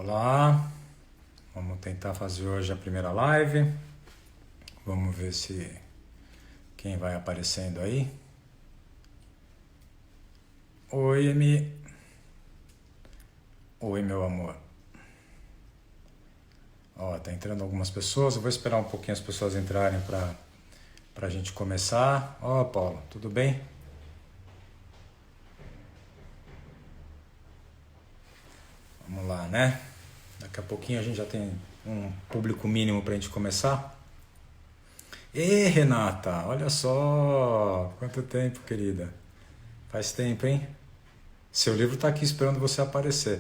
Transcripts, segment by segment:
Olá, vamos tentar fazer hoje a primeira live. Vamos ver se quem vai aparecendo aí. Oi, Emi. Oi, meu amor. Ó, tá entrando algumas pessoas. Eu vou esperar um pouquinho as pessoas entrarem pra gente começar. Ó, Paulo, tudo bem? Vamos lá, né? Daqui a pouquinho a gente já tem um público mínimo pra gente começar. Ê, Renata, olha só! Quanto tempo, querida. Faz tempo, hein? Seu livro tá aqui esperando você aparecer.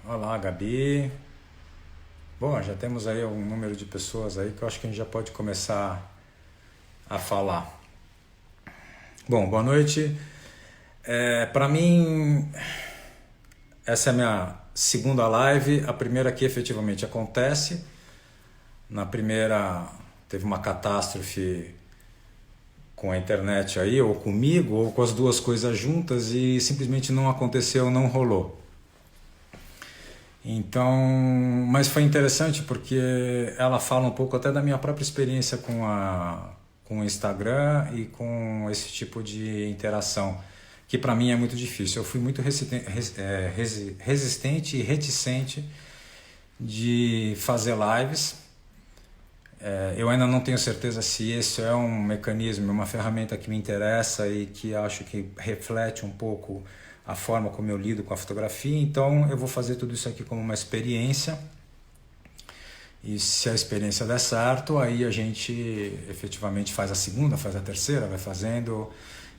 Olá, Gabi. Bom, já temos aí um número de pessoas aí que eu acho que a gente já pode começar a falar. Bom, boa noite. Para mim, essa é a minha segunda live. A primeira aqui efetivamente acontece. Na primeira teve uma catástrofe com a internet aí, ou comigo, ou com as duas coisas juntas e simplesmente não aconteceu, não rolou. Então, mas foi interessante porque ela fala um pouco até da minha própria experiência com o Instagram e com esse tipo de interação, que para mim é muito difícil. Eu fui muito resistente e reticente de fazer lives. Eu ainda não tenho certeza se esse é um mecanismo, uma ferramenta que me interessa e que acho que reflete um pouco a forma como eu lido com a fotografia. Então eu vou fazer tudo isso aqui como uma experiência. E se a experiência der certo, aí a gente efetivamente faz a segunda, faz a terceira, vai fazendo.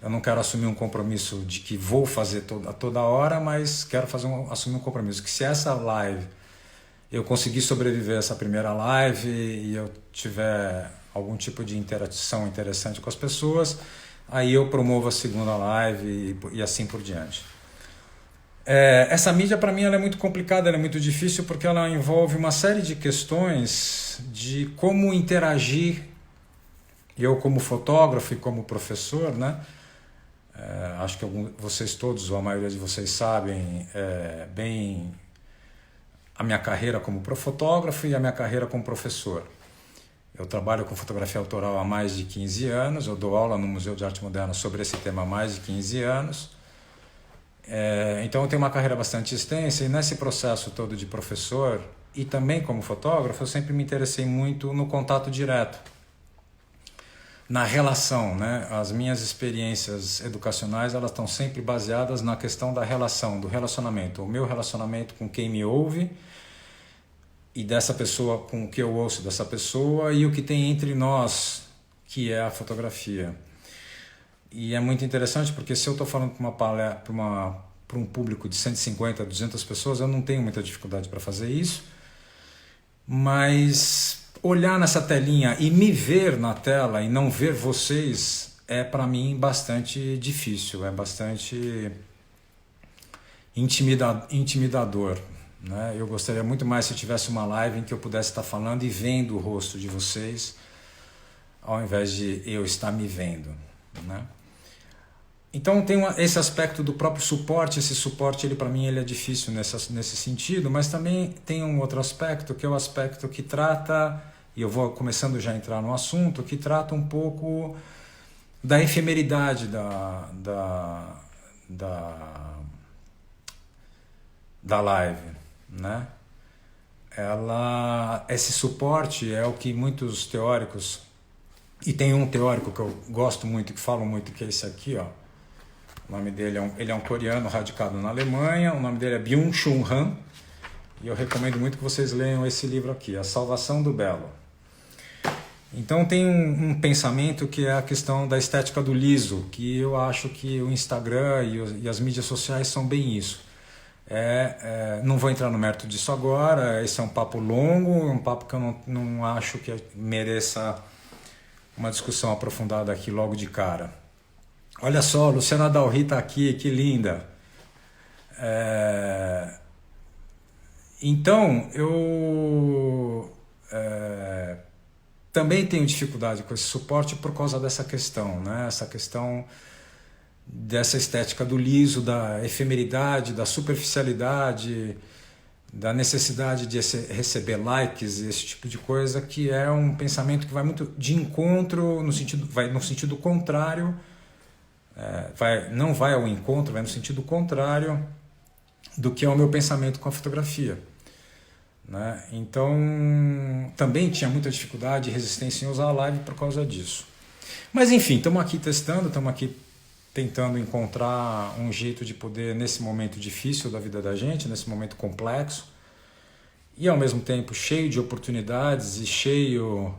Eu não quero assumir um compromisso de que vou fazer toda hora, mas quero assumir um compromisso que se essa live eu conseguir sobreviver a essa primeira live e eu tiver algum tipo de interação interessante com as pessoas, aí eu promovo a segunda live e assim por diante. Essa mídia para mim ela é muito complicada, ela é muito difícil porque ela envolve uma série de questões de como interagir. Eu como fotógrafo e como professor, né? Acho que vocês todos, ou a maioria de vocês sabem bem a minha carreira como fotógrafo e a minha carreira como professor. Eu trabalho com fotografia autoral há mais de 15 anos, eu dou aula no Museu de Arte Moderna sobre esse tema há mais de 15 anos. Então eu tenho uma carreira bastante extensa e nesse processo todo de professor e também como fotógrafo, eu sempre me interessei muito no contato direto, na relação, né? As minhas experiências educacionais elas estão sempre baseadas na questão da relação, do relacionamento, o meu relacionamento com quem me ouve e dessa pessoa com o que eu ouço dessa pessoa e o que tem entre nós, que é a fotografia. E é muito interessante porque se eu estou falando para um público de 150, 200 pessoas, eu não tenho muita dificuldade para fazer isso, mas olhar nessa telinha e me ver na tela e não ver vocês é para mim bastante difícil, é bastante intimidador, né? Eu gostaria muito mais se eu tivesse uma live em que eu pudesse estar falando e vendo o rosto de vocês ao invés de eu estar me vendo, né? Então tem esse aspecto do próprio suporte. Esse suporte ele para mim ele é difícil nesse sentido, mas também tem um outro aspecto que é o aspecto que trata, e eu vou começando já a entrar no assunto, que trata um pouco da efemeridade da live, né? Esse suporte é o que muitos teóricos, e tem um teórico que eu gosto muito, que falo muito, que é esse aqui, ó. O nome dele ele é um coreano radicado na Alemanha, o nome dele é Byung-Chul Han, e eu recomendo muito que vocês leiam esse livro aqui, A Salvação do Belo. Então tem um pensamento que é a questão da estética do liso, que eu acho que o Instagram e as mídias sociais são bem isso. Não vou entrar no mérito disso agora, esse é um papo longo, um papo que eu não acho que mereça uma discussão aprofundada aqui logo de cara. Olha só, Luciana Dalri está aqui, que linda. Então, eu também tenho dificuldade com esse suporte por causa dessa questão, né? Essa questão dessa estética do liso, da efemeridade, da superficialidade, da necessidade de receber likes, esse tipo de coisa, que é um pensamento que vai muito de encontro, vai no sentido contrário, não vai ao encontro, vai no sentido contrário do que é o meu pensamento com a fotografia, né? Então, também tinha muita dificuldade e resistência em usar a live por causa disso. Mas enfim, estamos aqui testando, estamos aqui tentando encontrar um jeito de poder, nesse momento difícil da vida da gente, nesse momento complexo, e ao mesmo tempo cheio de oportunidades e cheio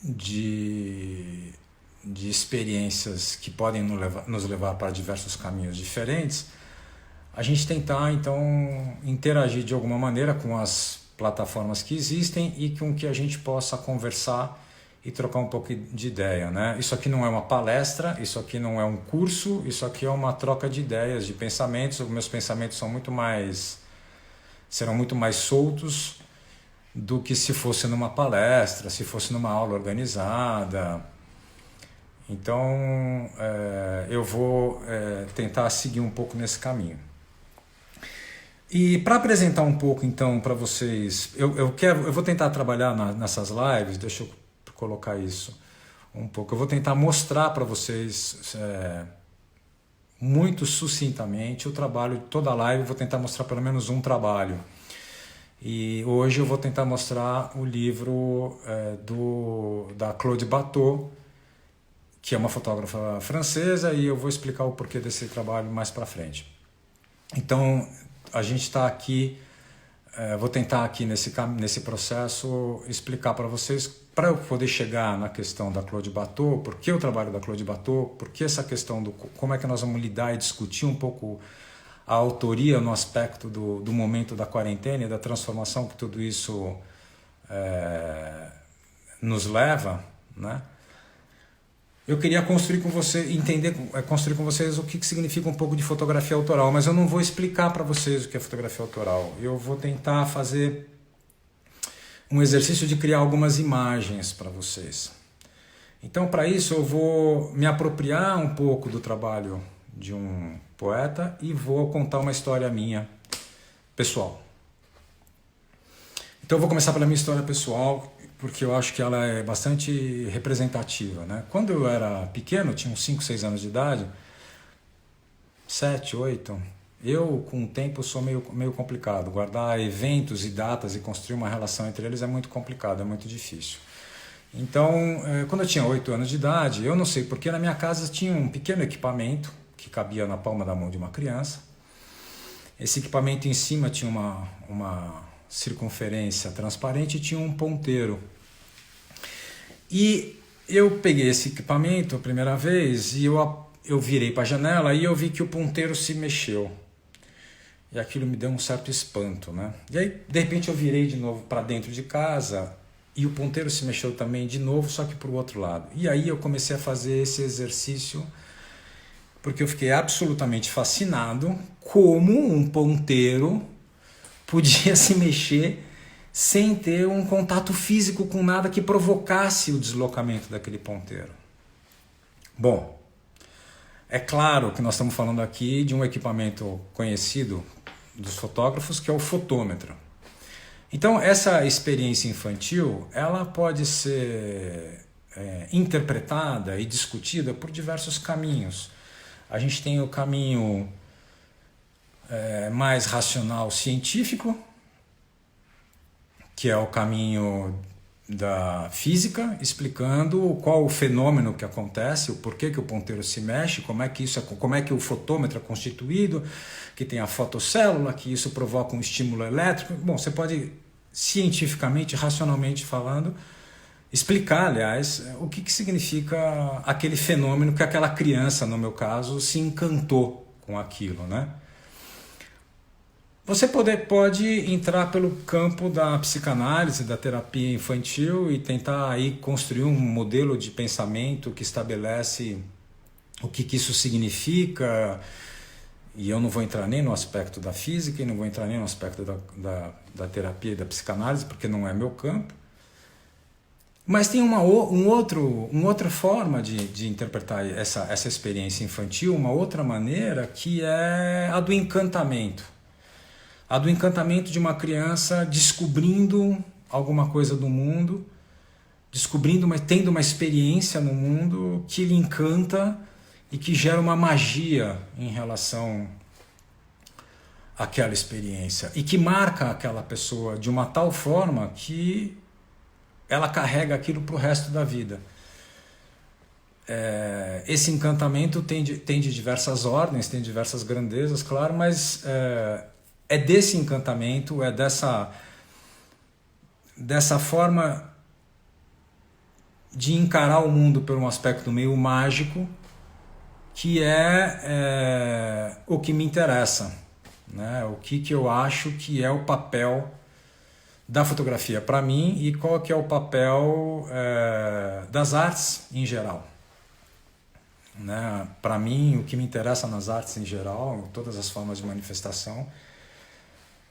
de experiências que podem nos levar para diversos caminhos diferentes, a gente tentar então interagir de alguma maneira com as plataformas que existem e com que a gente possa conversar e trocar um pouco de ideia, né? Isso aqui não é uma palestra, isso aqui não é um curso, isso aqui é uma troca de ideias, de pensamentos. Os meus pensamentos serão muito mais soltos do que se fosse numa palestra, se fosse numa aula organizada. Então, eu vou tentar seguir um pouco nesse caminho. E para apresentar um pouco, então, para vocês, eu vou tentar trabalhar nessas lives, deixa eu colocar isso um pouco. Eu vou tentar mostrar para vocês muito sucintamente o trabalho de toda a live, vou tentar mostrar pelo menos um trabalho. E hoje eu vou tentar mostrar o livro da Claude Bateau, que é uma fotógrafa francesa, e eu vou explicar o porquê desse trabalho mais para frente. Então, a gente está aqui, vou tentar aqui nesse processo explicar para vocês, para eu poder chegar na questão da Claude Bateau, por que o trabalho da Claude Bateau, por que essa questão como é que nós vamos lidar e discutir um pouco a autoria no aspecto do momento da quarentena e da transformação que tudo isso nos leva, né? Eu queria construir com vocês o que significa um pouco de fotografia autoral, mas eu não vou explicar para vocês o que é fotografia autoral. Eu vou tentar fazer um exercício de criar algumas imagens para vocês. Então, para isso, eu vou me apropriar um pouco do trabalho de um poeta e vou contar uma história minha, pessoal. Então, eu vou começar pela minha história pessoal, porque eu acho que ela é bastante representativa, né? Quando eu era pequeno, tinha uns 5, 6 anos de idade, 7, 8, eu com o tempo sou meio complicado. Guardar eventos e datas e construir uma relação entre eles é muito complicado, é muito difícil. Então, quando eu tinha 8 anos de idade, eu não sei porque na minha casa tinha um pequeno equipamento que cabia na palma da mão de uma criança. Esse equipamento em cima tinha uma circunferência transparente e tinha um ponteiro. E eu peguei esse equipamento a primeira vez e eu virei para a janela e eu vi que o ponteiro se mexeu. E aquilo me deu um certo espanto, né? E aí, de repente, eu virei de novo para dentro de casa e o ponteiro se mexeu também de novo, só que para o outro lado. E aí eu comecei a fazer esse exercício porque eu fiquei absolutamente fascinado como um ponteiro podia se mexer sem ter um contato físico com nada que provocasse o deslocamento daquele ponteiro. Bom, é claro que nós estamos falando aqui de um equipamento conhecido dos fotógrafos, que é o fotômetro. Então, essa experiência infantil, ela pode ser interpretada e discutida por diversos caminhos. A gente tem o caminho mais racional científico, que é o caminho da física, explicando qual o fenômeno que acontece, o porquê que o ponteiro se mexe, como é que o fotômetro é constituído, que tem a fotocélula, que isso provoca um estímulo elétrico. Bom, você pode cientificamente, racionalmente falando, explicar, aliás, o que significa aquele fenômeno que aquela criança, no meu caso, se encantou com aquilo, né? Você pode entrar pelo campo da psicanálise, da terapia infantil e tentar aí construir um modelo de pensamento que estabelece o que isso significa. E eu não vou entrar nem no aspecto da física e não vou entrar nem no aspecto da terapia e da psicanálise, porque não é meu campo. Mas tem uma outra forma de interpretar essa experiência infantil, uma outra maneira, que é a do encantamento. A do encantamento de uma criança descobrindo alguma coisa do mundo, tendo uma experiência no mundo que lhe encanta e que gera uma magia em relação àquela experiência e que marca aquela pessoa de uma tal forma que ela carrega aquilo para o resto da vida. Esse encantamento tem de diversas ordens, tem diversas grandezas, claro, mas é desse encantamento, é dessa forma de encarar o mundo por um aspecto meio mágico que é o que me interessa, né? O que eu acho que é o papel da fotografia para mim e qual que é o papel das artes em geral. Né? Para mim, o que me interessa nas artes em geral, em todas as formas de manifestação,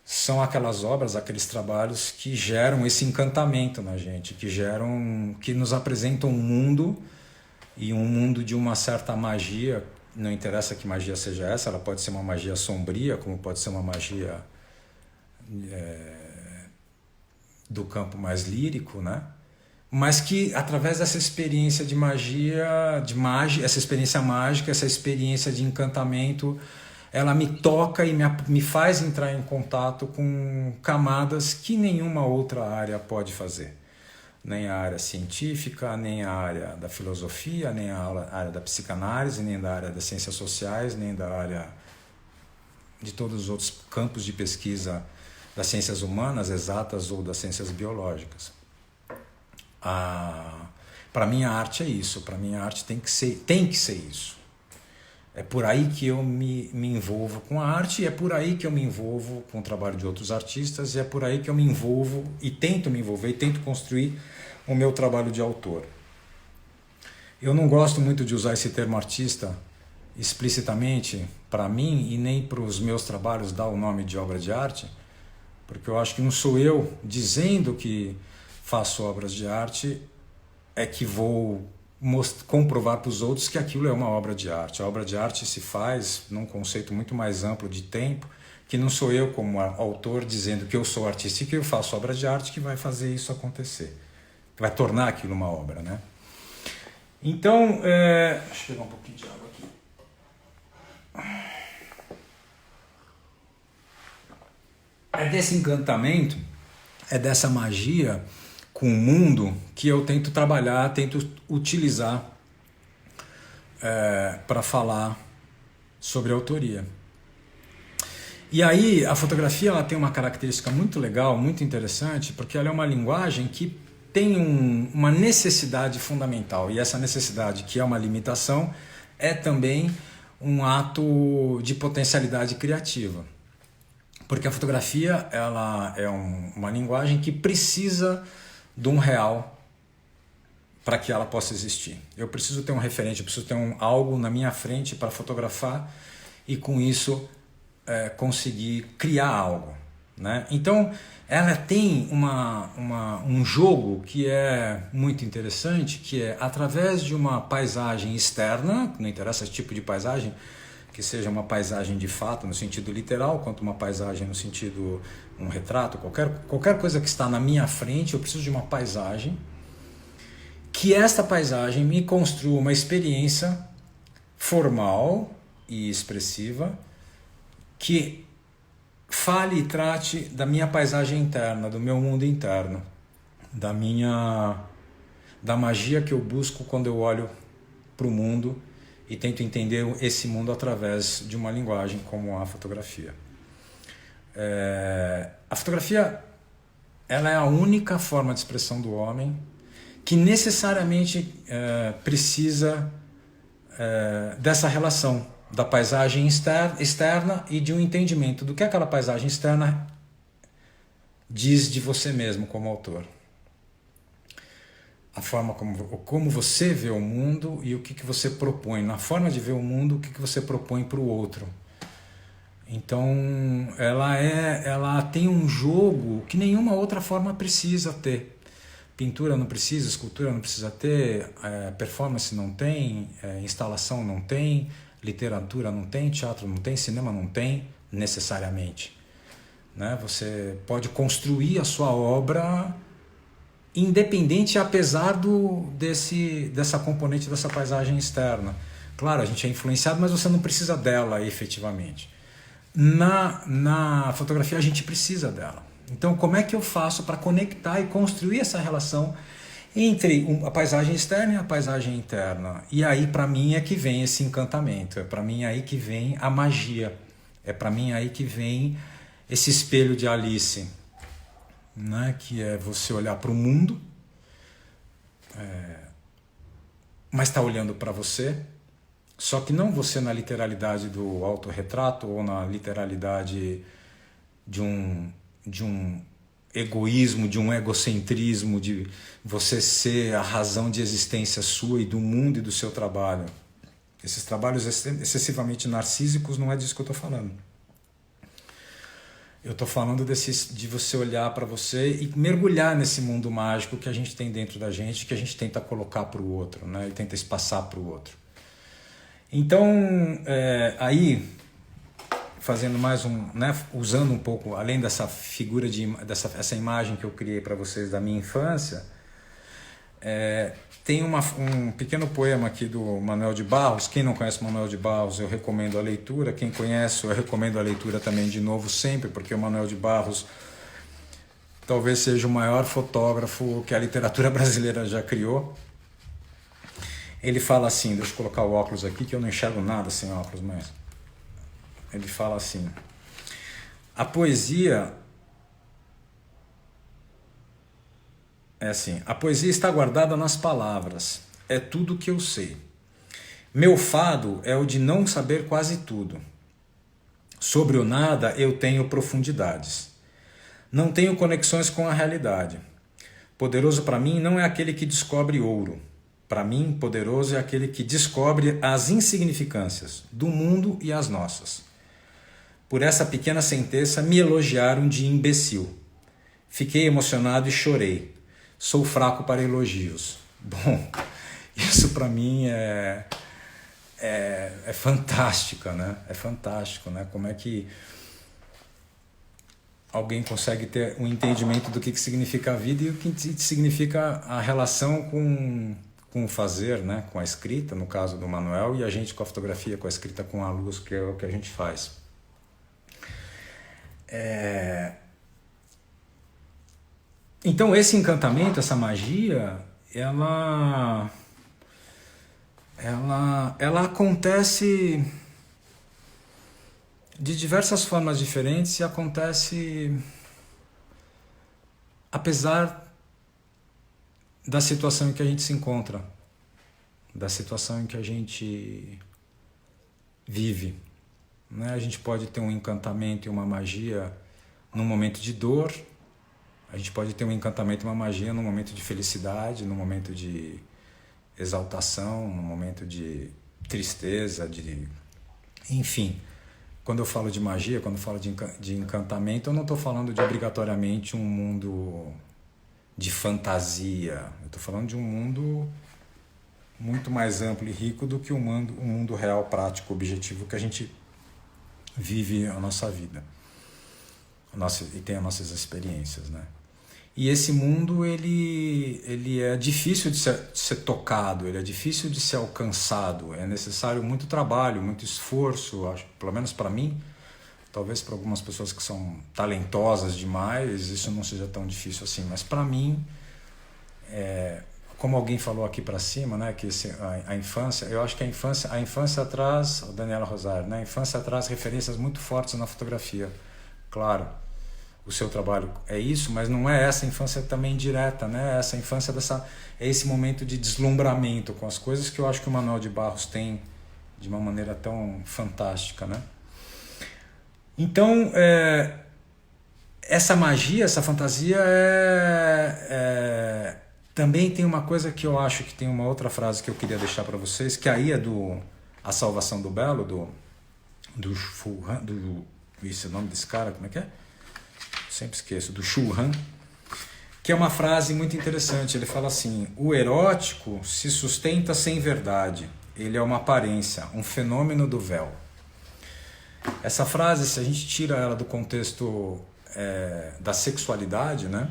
são aquelas obras, aqueles trabalhos que geram esse encantamento na gente, que nos apresentam um mundo, e um mundo de uma certa magia. Não interessa que magia seja essa, ela pode ser uma magia sombria, como pode ser uma magia do campo mais lírico, né? Mas que através dessa experiência de magia, essa experiência mágica, essa experiência de encantamento, ela me toca e me faz entrar em contato com camadas que nenhuma outra área pode fazer. Nem a área científica, nem a área da filosofia, nem a área da psicanálise, nem da área das ciências sociais, nem da área de todos os outros campos de pesquisa das ciências humanas, exatas ou das ciências biológicas. Para mim a arte é isso, para mim a arte tem que ser isso. É por aí que eu me envolvo com a arte, e é por aí que eu me envolvo com o trabalho de outros artistas, e é por aí que eu me envolvo e tento me envolver e tento construir o meu trabalho de autor. Eu não gosto muito de usar esse termo artista explicitamente para mim e nem para os meus trabalhos dar o nome de obra de arte, porque eu acho que não sou eu dizendo que faço obras de arte é que vou comprovar para os outros que aquilo é uma obra de arte. A obra de arte se faz num conceito muito mais amplo de tempo, que não sou eu como autor dizendo que eu sou artista e que eu faço obra de arte que vai fazer isso acontecer, que vai tornar aquilo uma obra, né? Então, deixa eu pegar um pouquinho de água aqui. É desse encantamento, é dessa magia com o mundo que eu tento trabalhar, tento utilizar para falar sobre autoria. E aí a fotografia ela tem uma característica muito legal, muito interessante, porque ela é uma linguagem que tem uma necessidade fundamental, e essa necessidade, que é uma limitação, é também um ato de potencialidade criativa. Porque a fotografia ela é uma linguagem que precisa de um real para que ela possa existir. Eu preciso ter um referente, eu preciso ter algo na minha frente para fotografar e com isso conseguir criar algo, né? Então ela tem um jogo que é muito interessante, que é através de uma paisagem externa, não interessa esse tipo de paisagem, que seja uma paisagem de fato no sentido literal, quanto uma paisagem no sentido um retrato, qualquer coisa que está na minha frente, eu preciso de uma paisagem, que esta paisagem me construa uma experiência formal e expressiva que fale e trate da minha paisagem interna, do meu mundo interno, da magia que eu busco quando eu olho para o mundo e tento entender esse mundo através de uma linguagem como a fotografia. A fotografia ela é a única forma de expressão do homem que necessariamente precisa dessa relação da paisagem externa e de um entendimento do que aquela paisagem externa diz de você mesmo como autor. A forma como você vê o mundo e o que você propõe. Na forma de ver o mundo, o que você propõe para o outro. Então, ela tem um jogo que nenhuma outra forma precisa ter. Pintura não precisa, escultura não precisa ter, performance não tem, instalação não tem, literatura não tem, teatro não tem, cinema não tem, necessariamente. Né? Você pode construir a sua obra independente, apesar dessa componente, dessa paisagem externa. Claro, a gente é influenciado, mas você não precisa dela efetivamente. Na fotografia a gente precisa dela. Então, como é que eu faço para conectar e construir essa relação entre a paisagem externa e a paisagem interna? E aí, para mim, é que vem esse encantamento. É para mim aí que vem a magia. É para mim aí que vem esse espelho de Alice, né? Que é você olhar para o mundo, mas está olhando para você. Só que não você na literalidade do autorretrato ou na literalidade de um egoísmo, de um egocentrismo, de você ser a razão de existência sua e do mundo e do seu trabalho. Esses trabalhos excessivamente narcísicos, não é disso que eu estou falando. Eu estou falando de você olhar para você e mergulhar nesse mundo mágico que a gente tem dentro da gente, que a gente tenta colocar para o outro, né? E tenta espaçar para o outro. Então, aí, fazendo mais né, usando um pouco, além dessa figura, essa imagem que eu criei para vocês da minha infância, tem um pequeno poema aqui do Manuel de Barros. Quem não conhece Manuel de Barros, eu recomendo a leitura. Quem conhece, eu recomendo a leitura também de novo sempre, porque o Manuel de Barros talvez seja o maior fotógrafo que a literatura brasileira já criou. Ele fala assim, deixa eu colocar o óculos aqui que eu não enxergo nada sem óculos, mas ele fala assim: a poesia é assim, a poesia está guardada nas palavras, é tudo que eu sei. Meu fado é o de não saber quase tudo. Sobre o nada eu tenho profundidades. Não tenho conexões com a realidade. Poderoso para mim não é aquele que descobre ouro. Para mim, poderoso é aquele que descobre as insignificâncias do mundo e as nossas. Por essa pequena sentença me elogiaram de imbecil. Fiquei emocionado e chorei. Sou fraco para elogios. Bom, isso para mim é fantástica, né? É fantástico, né? Como é que alguém consegue ter um entendimento do que significa a vida e o que significa a relação com o fazer, né? Com a escrita, no caso do Manuel, e a gente com a fotografia, com a escrita com a luz, que é o que a gente faz. Então esse encantamento, essa magia, ela acontece de diversas formas diferentes e acontece apesar da situação em que a gente se encontra, da situação em que a gente vive, né? A gente pode ter um encantamento e uma magia num momento de dor, a gente pode ter um encantamento e uma magia num momento de felicidade, num momento de exaltação, num momento de tristeza, enfim. Quando eu falo de magia, quando eu falo de encantamento, eu não estou falando de obrigatoriamente um mundo de fantasia. Eu estou falando de um mundo muito mais amplo e rico do que o mundo real, prático, objetivo que a gente vive a nossa vida e tem as nossas experiências, né? E esse mundo ele é difícil de ser tocado, ele é difícil de ser alcançado, é necessário muito trabalho, muito esforço, acho, pelo menos para mim. Talvez para algumas pessoas que são talentosas demais isso não seja tão difícil assim, mas para mim, como alguém falou aqui para cima, né, que a infância, eu acho que a infância traz, a Daniela Rosário, né, a infância traz referências muito fortes na fotografia. Claro, o seu trabalho é isso, mas não é essa infância também direta, né? Essa infância é esse momento de deslumbramento com as coisas que eu acho que o Manuel de Barros tem de uma maneira tão fantástica, né? Então, essa magia, essa fantasia também tem uma coisa que eu acho que tem uma outra frase que eu queria deixar para vocês, que aí é do A Salvação do Belo, do Xu Han, esse é o nome desse cara, como é que é? Sempre esqueço, do Xu Han, que é uma frase muito interessante. Ele fala assim: o erótico se sustenta sem verdade. Ele é uma aparência, um fenômeno do véu. Essa frase, se a gente tira ela do contexto da sexualidade, né,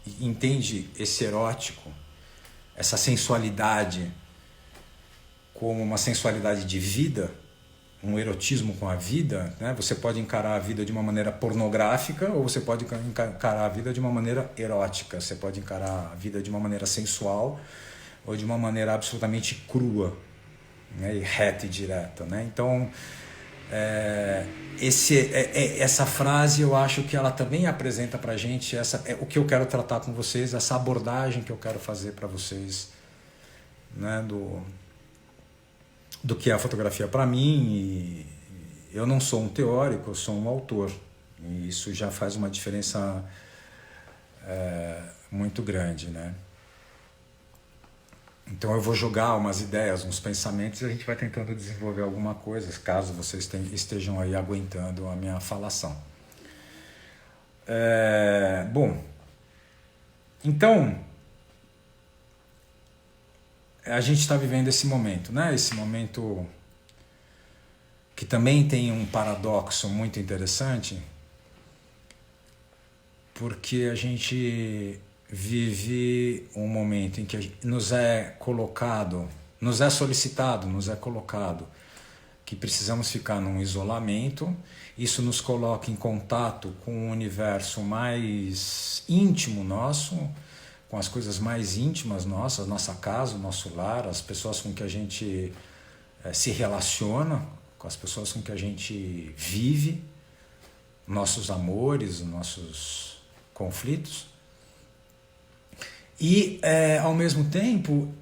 e entende esse erótico, essa sensualidade como uma sensualidade de vida, um erotismo com a vida, né? Você pode encarar a vida de uma maneira pornográfica ou você pode encarar a vida de uma maneira erótica. Você pode encarar a vida de uma maneira sensual ou de uma maneira absolutamente crua, né? E reta e direta, né? Então, essa frase eu acho que ela também apresenta pra gente o que eu quero tratar com vocês, essa abordagem que eu quero fazer para vocês, né? Do que é a fotografia para mim. E eu não sou um teórico, eu sou um autor, e isso já faz uma diferença muito grande, né? Então eu vou jogar umas ideias, uns pensamentos, e a gente vai tentando desenvolver alguma coisa, caso vocês estejam aí aguentando a minha falação. Bom, então a gente está vivendo esse momento, né? Esse momento que também tem um paradoxo muito interessante, porque a gente vive um momento em que nos é colocado, nos é solicitado, nos é colocado que precisamos ficar num isolamento. Isso nos coloca em contato com o universo mais íntimo nosso, com as coisas mais íntimas nossas, nossa casa, o nosso lar, as pessoas com que a gente se relaciona, com as pessoas com que a gente vive, nossos amores, nossos conflitos. E, ao mesmo tempo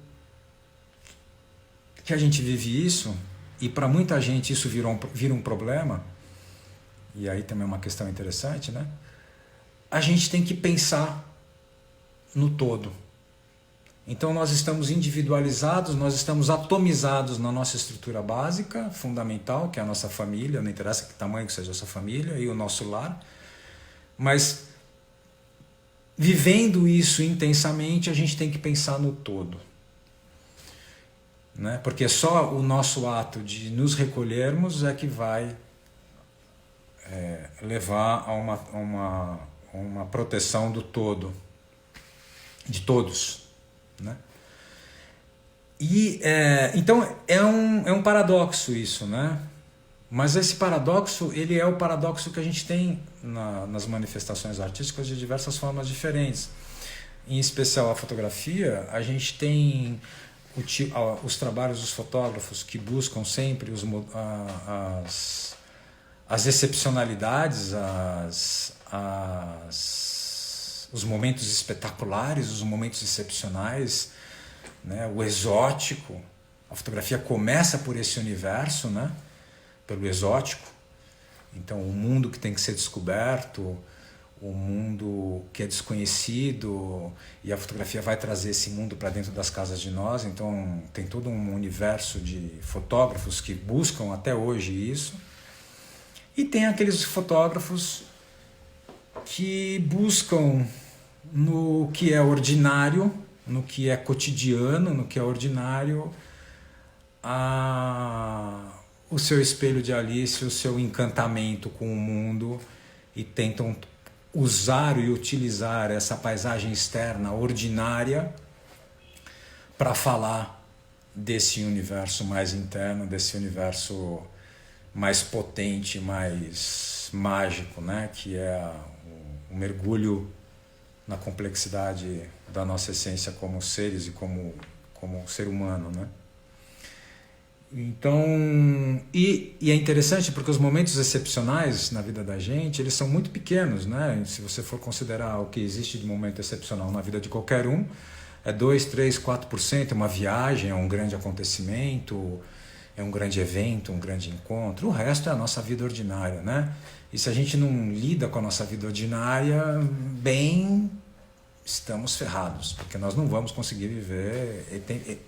que a gente vive isso, e para muita gente isso vira um problema, e aí também é uma questão interessante, né? A gente tem que pensar no todo. Então nós estamos individualizados, nós estamos atomizados na nossa estrutura básica, fundamental, que é a nossa família, não interessa que tamanho que seja essa família, e o nosso lar, mas vivendo isso intensamente, a gente tem que pensar no todo, né? Porque só o nosso ato de nos recolhermos é que vai levar a uma proteção do todo, de todos, né? E então é um paradoxo isso, né? Mas esse paradoxo, ele é o paradoxo que a gente tem nas manifestações artísticas de diversas formas diferentes. Em especial a fotografia, a gente tem os trabalhos dos fotógrafos que buscam sempre as excepcionalidades, os momentos espetaculares, os momentos excepcionais, né? O exótico. A fotografia começa por esse universo, né? Pelo exótico. Então o mundo que tem que ser descoberto, o mundo que é desconhecido, e a fotografia vai trazer esse mundo para dentro das casas de nós. Então tem todo um universo de fotógrafos que buscam até hoje isso, e tem aqueles fotógrafos que buscam no que é ordinário, no que é cotidiano, no que é ordinário, o seu espelho de Alice, o seu encantamento com o mundo, e tentam usar e utilizar essa paisagem externa ordinária para falar desse universo mais interno, desse universo mais potente, mais mágico, né? Que é o mergulho na complexidade da nossa essência como seres e como ser humano, né? Então, e é interessante porque os momentos excepcionais na vida da gente, eles são muito pequenos, né? Se você for considerar o que existe de momento excepcional na vida de qualquer um, é 2, 3, 4%, é uma viagem, é um grande acontecimento, é um grande evento, um grande encontro. O resto é a nossa vida ordinária, né? E se a gente não lida com a nossa vida ordinária bem, estamos ferrados, porque nós não vamos conseguir viver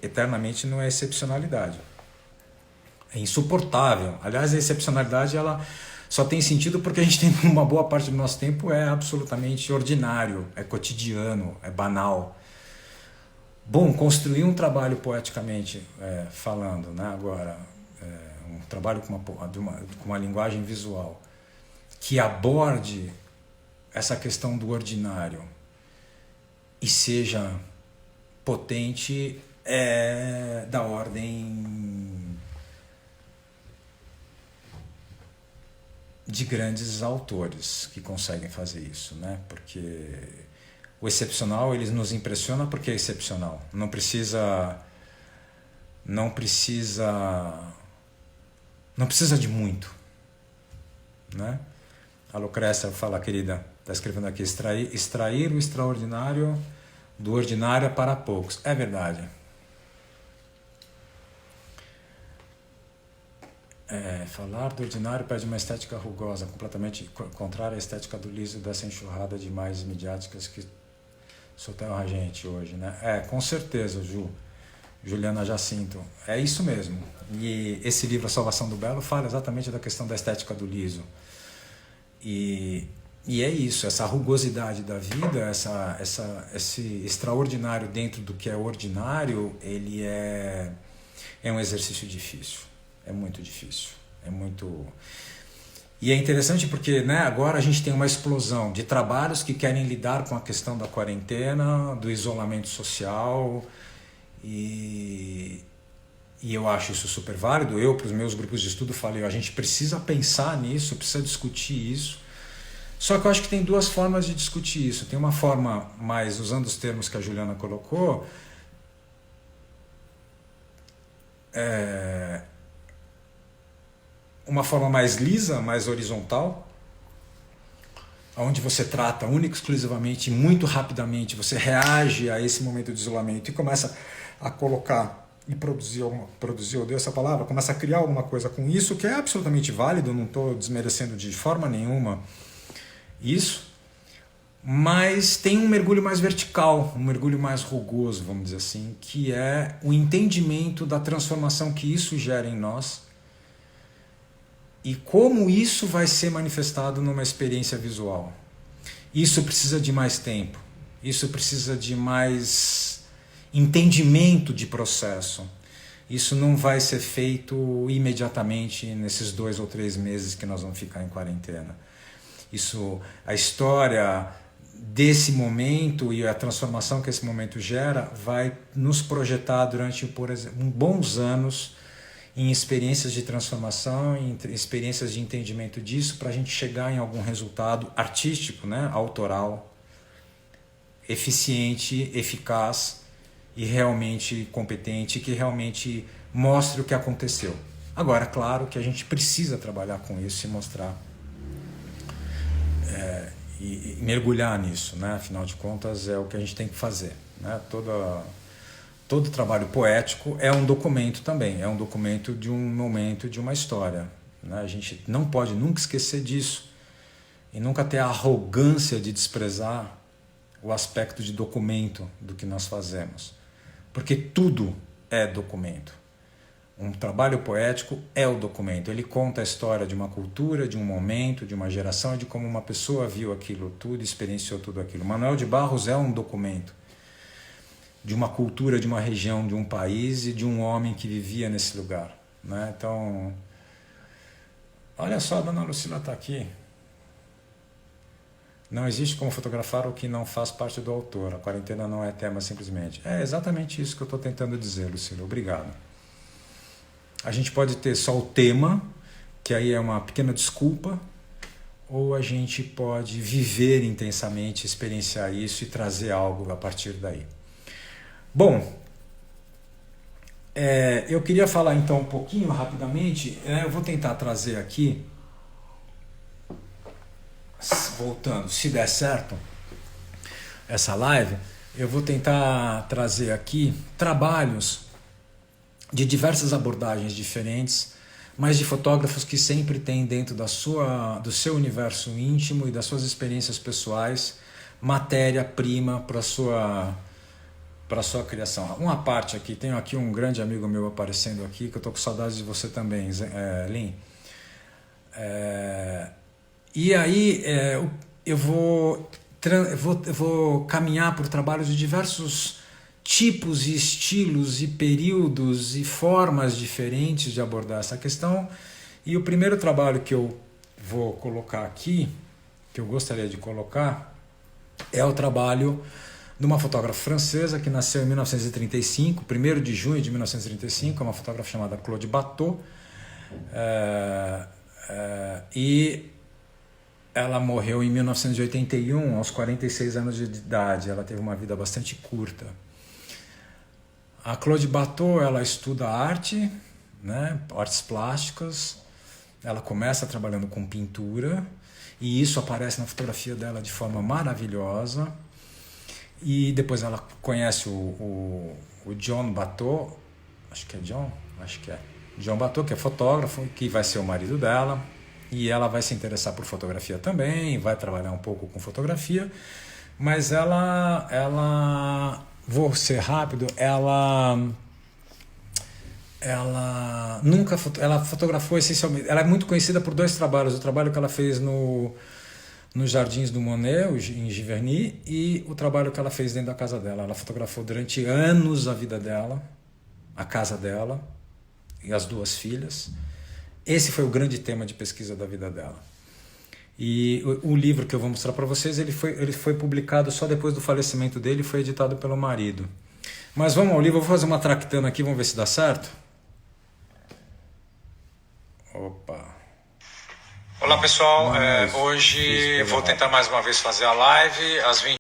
eternamente numa excepcionalidade. É insuportável. Aliás, a excepcionalidade ela Só tem sentido porque a gente tem uma boa parte do nosso tempo é absolutamente ordinário, é cotidiano, é banal. Bom, construir um trabalho poeticamente falando, né, agora, um trabalho com uma linguagem visual que aborde essa questão do ordinário e seja potente é da ordem de grandes autores que conseguem fazer isso, né? Porque o excepcional, ele nos impressiona porque é excepcional. Não precisa de muito, né? A Lucrécia fala, querida, está escrevendo aqui, extrair o extraordinário do ordinário é para poucos. É verdade. Falar do ordinário pede uma estética rugosa, completamente contrária à estética do liso dessa enxurrada de imagens midiáticas que soterram a gente hoje, né? Com certeza, Juliana Jacinto. É isso mesmo. E esse livro, A Salvação do Belo, fala exatamente da questão da estética do liso. E é isso, essa rugosidade da vida, esse extraordinário dentro do que é ordinário, ele é um exercício difícil. É muito difícil. E é interessante porque, né, agora a gente tem uma explosão de trabalhos que querem lidar com a questão da quarentena, do isolamento social, e eu acho isso super válido. Eu, para os meus grupos de estudo, falei, a gente precisa pensar nisso, precisa discutir isso. Só que eu acho que tem duas formas de discutir isso. Tem uma forma mais, usando os termos que a Juliana colocou, uma forma mais lisa, mais horizontal, onde você trata única e exclusivamente, muito rapidamente, você reage a esse momento de isolamento e começa a colocar e produzir, eu dei essa palavra, começa a criar alguma coisa com isso, que é absolutamente válido, não estou desmerecendo de forma nenhuma isso, mas tem um mergulho mais vertical, um mergulho mais rugoso, vamos dizer assim, que é o entendimento da transformação que isso gera em nós e como isso vai ser manifestado numa experiência visual. Isso precisa de mais tempo, isso precisa de mais entendimento de processo. Isso não vai ser feito imediatamente nesses 2 ou 3 meses que nós vamos ficar em quarentena. A história desse momento e a transformação que esse momento gera vai nos projetar durante, por exemplo, bons anos em experiências de transformação, em experiências de entendimento disso, para a gente chegar em algum resultado artístico, né, autoral, eficiente, eficaz e realmente competente, que realmente mostre o que aconteceu. Agora, claro que a gente precisa trabalhar com isso e mostrar e mergulhar nisso, né? Afinal de contas é o que a gente tem que fazer, né? Todo trabalho poético é um documento também, é um documento de um momento, de uma história, né? A gente não pode nunca esquecer disso e nunca ter a arrogância de desprezar o aspecto de documento do que nós fazemos, porque tudo é documento. Um trabalho poético é o documento, ele conta a história de uma cultura, de um momento, de uma geração, de como uma pessoa viu aquilo tudo, experienciou tudo aquilo. Manuel de Barros é um documento de uma cultura, de uma região, de um país e de um homem que vivia nesse lugar, né? Então, olha só, a dona Lucila está aqui. Não existe como fotografar o que não faz parte do autor. A quarentena não é tema simplesmente. É exatamente isso que eu estou tentando dizer, Lucila. Obrigado. A gente pode ter só o tema, que aí é uma pequena desculpa, ou a gente pode viver intensamente, experienciar isso e trazer algo a partir daí. Bom, eu queria falar então um pouquinho rapidamente, eu vou tentar trazer aqui, voltando, se der certo, essa live, eu vou tentar trazer aqui trabalhos de diversas abordagens diferentes, mas de fotógrafos que sempre têm dentro do seu universo íntimo e das suas experiências pessoais matéria-prima para a sua criação. Uma parte aqui, tenho aqui um grande amigo meu aparecendo aqui, que eu estou com saudades de você também, Lin. E aí eu vou caminhar por trabalhos de diversos tipos e estilos e períodos e formas diferentes de abordar essa questão. E o primeiro trabalho que eu vou colocar aqui, que eu gostaria de colocar, é o trabalho de uma fotógrafa francesa que nasceu em 1935, 1º de junho de 1935, é uma fotógrafa chamada Claude Bateau, e ela morreu em 1981, aos 46 anos de idade. Ela teve uma vida bastante curta. A Claude Bateau, ela estuda arte, né, artes plásticas. Ela começa trabalhando com pintura e isso aparece na fotografia dela de forma maravilhosa. E depois ela conhece o John Bateau, acho que é John Bateau, que é fotógrafo, que vai ser o marido dela. E ela vai se interessar por fotografia também, vai trabalhar um pouco com fotografia, mas ela vou ser rápido, ela nunca ela fotografou essencialmente. Ela é muito conhecida por 2 trabalhos: o trabalho que ela fez nos Jardins do Monet, em Giverny, e o trabalho que ela fez dentro da casa dela. Ela fotografou durante anos a vida dela, a casa dela e as 2 filhas. Esse foi o grande tema de pesquisa da vida dela. E o livro que eu vou mostrar para vocês, ele foi publicado só depois do falecimento dele e foi editado pelo marido. Mas vamos ao livro, eu vou fazer uma tractando aqui, vamos ver se dá certo. Opa! Olá pessoal, hoje vou tentar mais uma vez fazer a live às 20